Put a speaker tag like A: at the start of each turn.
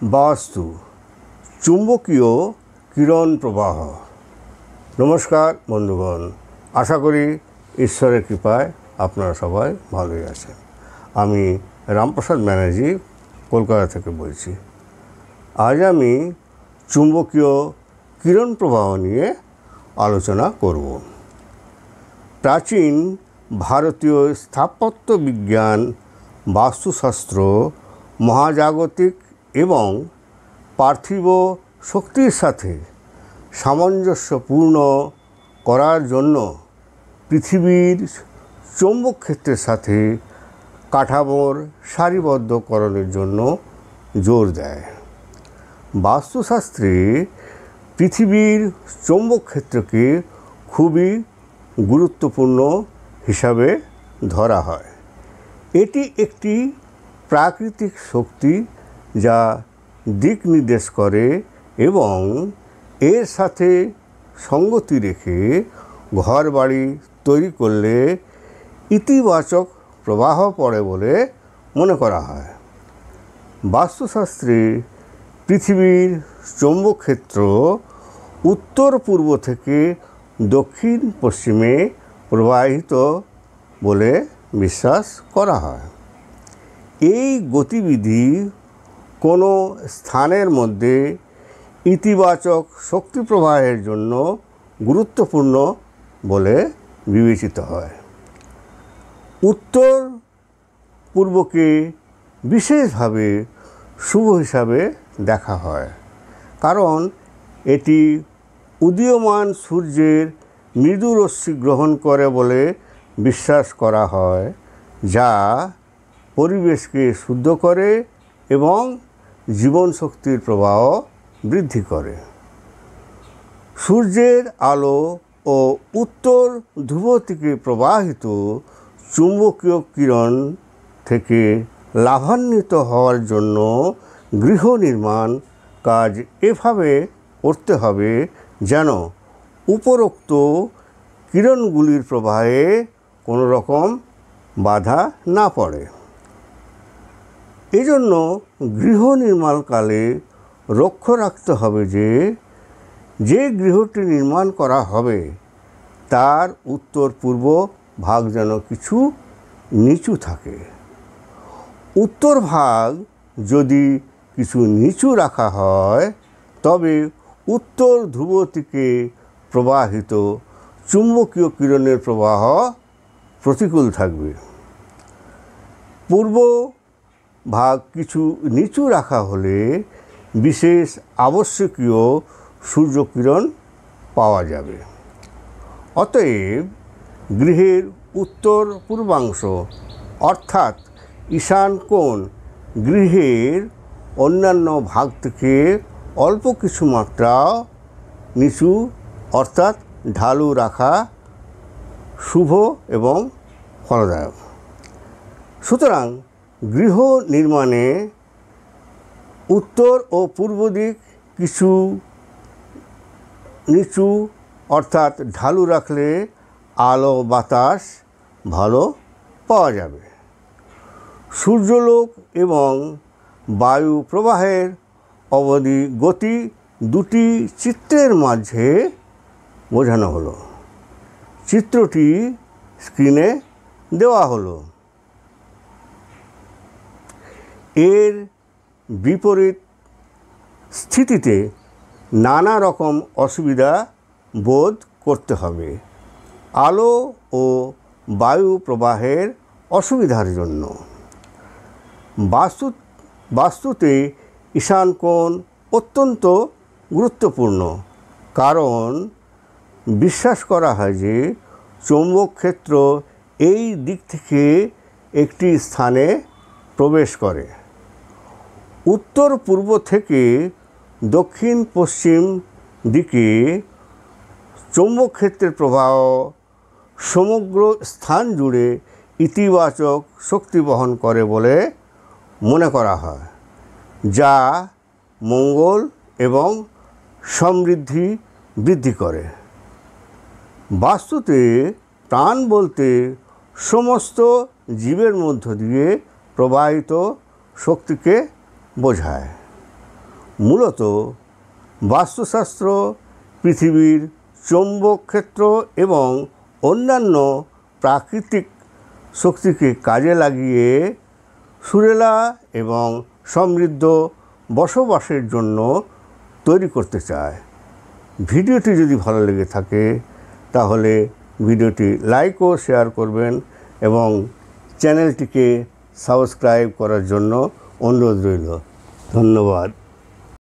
A: বাস্তু চুম্বকীয় কিরণ প্রবাহ। নমস্কার বন্ধুগণ, আশা করি ঈশ্বরের কৃপায় আপনারা সবাই ভালোই আছেন। আমি রামপ্রসাদ ব্যানার্জি কলকাতা থেকে বলছি। আজ আমি চুম্বকীয় কিরণ প্রবাহ নিয়ে আলোচনা করব। প্রাচীন ভারতীয় স্থাপত্য বিজ্ঞান, বাস্তুশাস্ত্র মহাজাগতিক এবং পার্থিব শক্তির সাথে সামঞ্জস্যপূর্ণ করার জন্য পৃথিবীর চৌম্বক ক্ষেত্রের সাথে কাঠামোর সারিবদ্ধকরণের জন্য জোর দেয়। বাস্তুশাস্ত্রে পৃথিবীর চৌম্বক ক্ষেত্রকে খুবই গুরুত্বপূর্ণ হিসাবে ধরা হয়। এটি একটি প্রাকৃতিক শক্তি যা দিক নির্দেশ করে এবং এর সাথে সঙ্গতি রেখে ঘরবাড়ি তৈরি করলে ইতিবাচক প্রবাহ পড়ে বলে মনে করা হয়। বাস্তুশাস্ত্রে পৃথিবীর চৌম্বক ক্ষেত্র উত্তর পূর্ব থেকে দক্ষিণ পশ্চিমে প্রবাহিত বলে বিশ্বাস করা হয়। এই গতিবিধি কোনো স্থানের মধ্যে ইতিবাচক শক্তি প্রবাহের জন্য গুরুত্বপূর্ণ বলে বিবেচিত হয়। উত্তর পূর্বকে বিশেষভাবে শুভ হিসাবে দেখা হয়, কারণ এটি উদীয়মান সূর্যের মৃদু রশ্মি গ্রহণ করে বলে বিশ্বাস করা হয়, যা পরিবেশকে শুদ্ধ করে এবং জীবন শক্তির প্রবাহ বৃদ্ধি করে। সূর্যের আলো ও উত্তর ধ্রুব থেকে প্রবাহিত চুম্বকীয় কিরণ থেকে লাভান্বিত হওয়ার জন্য গৃহ নির্মাণ কাজ এভাবে করতে হবে যেন উপরোক্ত কিরণগুলির প্রবাহে কোনো রকম বাধা না পড়ে। এজন্য গৃহ নির্মাণকালে লক্ষ্য রাখতে হবে যে গৃহটি নির্মাণ করা হবে তার উত্তর পূর্ব ভাগ যেন কিছু নিচু থাকে। উত্তর ভাগ যদি কিছু নিচু রাখা হয় তবে উত্তর ধ্রুব থেকে প্রবাহিত চুম্বকীয় কিরণের প্রবাহ প্রতিকূল থাকবে। পূর্ব ভাগ কিছু নিচু রাখা হলে বিশেষ আবশ্যকীয় সূর্যকিরণ পাওয়া যাবে। অতএব গৃহের উত্তর পূর্বাংশ অর্থাৎ ঈশান কোণ গৃহের অন্যান্য ভাগ থেকে অল্প কিছু মাত্রা নিচু অর্থাৎ ঢালু রাখা শুভ এবং ফলদায়ক। সুতরাং গৃহ নির্মাণে উত্তর ও পূর্ব দিক কিছু নিচু অর্থাৎ ঢালু রাখলে আলো বাতাস ভালো পাওয়া যাবে। সূর্যলোক এবং বায়ু প্রবাহের অবধি গতি দুটি চিত্রের মাঝে বোঝানো হলো। চিত্রটি স্ক্রিনে দেওয়া হলো। এর বিপরীত স্থিতিতে নানা রকম অসুবিধা বোধ করতে হবে আলো ও বায়ু প্রবাহের অসুবিধার জন্য। বাস্তুতে ঈশান কোণ অত্যন্ত গুরুত্বপূর্ণ, কারণ বিশ্বাস করা হয় যে চৌম্বক ক্ষেত্র এই দিক থেকে একটি স্থানে প্রবেশ করে। উত্তর পূর্ব থেকে দক্ষিণ পশ্চিম দিকে চৌম্বক ক্ষেত্রের প্রবাহ সমগ্র স্থান জুড়ে ইতিবাচক শক্তি বহন করে বলে মনে করা হয়, যা মঙ্গল এবং সমৃদ্ধি বৃদ্ধি করে। বাস্তুতে প্রাণ বলতে সমস্ত জীবের মধ্য দিয়ে প্রবাহিত শক্তিকে বোঝায়। মূলত বাস্তুশাস্ত্র পৃথিবীর চৌম্বক ক্ষেত্র এবং অন্যান্য প্রাকৃতিক শক্তিকে কাজে লাগিয়ে সুরেলা এবং সমৃদ্ধ বসবাসের জন্য তৈরি করতে চায়। ভিডিওটি যদি ভালো লেগে থাকে তাহলে ভিডিওটি লাইক ও শেয়ার করবেন এবং চ্যানেলটিকে সাবস্ক্রাইব করার জন্য অনুরোধ রইল। ধন্যবাদ।